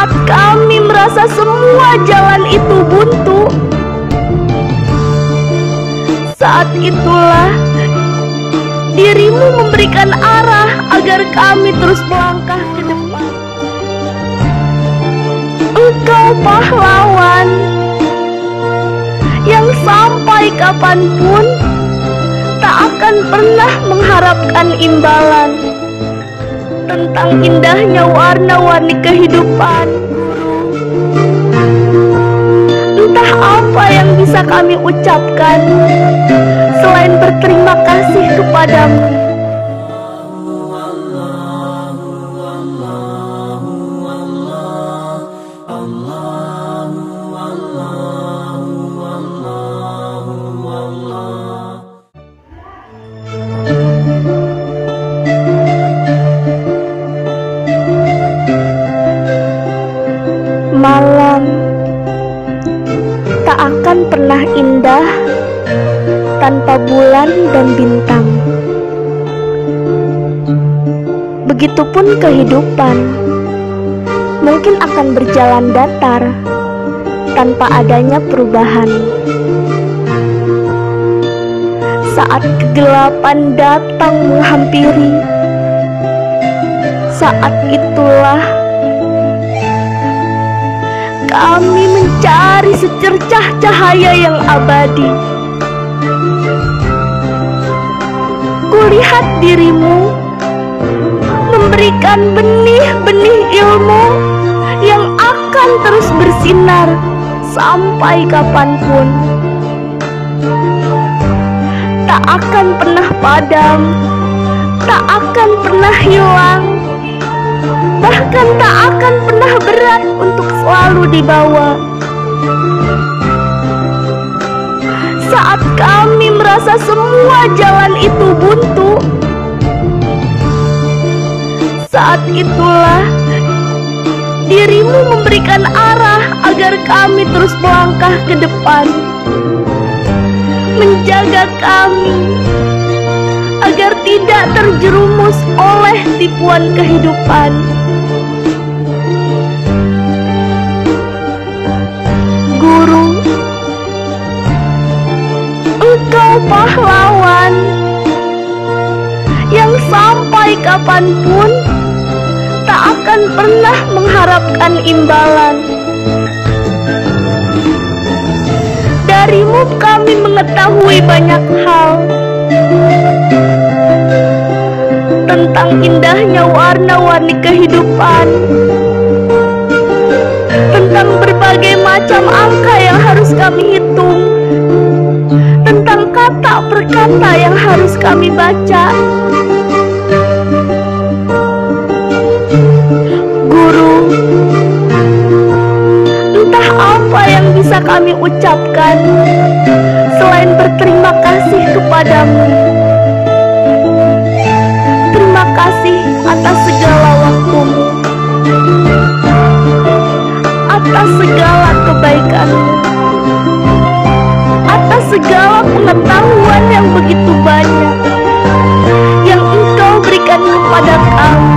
Saat kami merasa semua jalan itu buntu, saat itulah dirimu memberikan arah agar kami terus melangkah ke depan. Engkau pahlawan yang sampai kapanpun tak akan pernah mengharapkan imbalan. Tentang indahnya warna-warni kehidupan, entah apa yang bisa kami ucapkan selain berterima kasih kepadamu. Malam tak akan pernah indah tanpa bulan dan bintang. Begitupun kehidupan mungkin akan berjalan datar tanpa adanya perubahan. Saat kegelapan datang menghampiri, saat itulah kami mencari secercah cahaya yang abadi. Kulihat dirimu memberikan benih-benih ilmu yang akan terus bersinar sampai kapanpun. Tak akan pernah padam, tak akan pernah hilang, bahkan tak akan pernah berat untuk selalu dibawa. Saat kami merasa semua jalan itu buntu, saat itulah dirimu memberikan arah agar kami terus melangkah ke depan, menjaga kami agar tidak terjerumus oleh tipuan kehidupan. Guru, engkau pahlawan yang sampai kapanpun tak akan pernah mengharapkan imbalan. Darimu kami mengetahui banyak hal tentang indahnya warna-warni kehidupan, tentang berbagai macam angka yang harus kami hitung, tentang kata per kata yang harus kami baca. Guru, entah apa yang bisa kami ucapkan selain berterima kasih kepadamu. Terima kasih atas segala waktumu, atas segala kebaikanmu, atas segala pengetahuan yang begitu banyak yang engkau berikan kepada kami.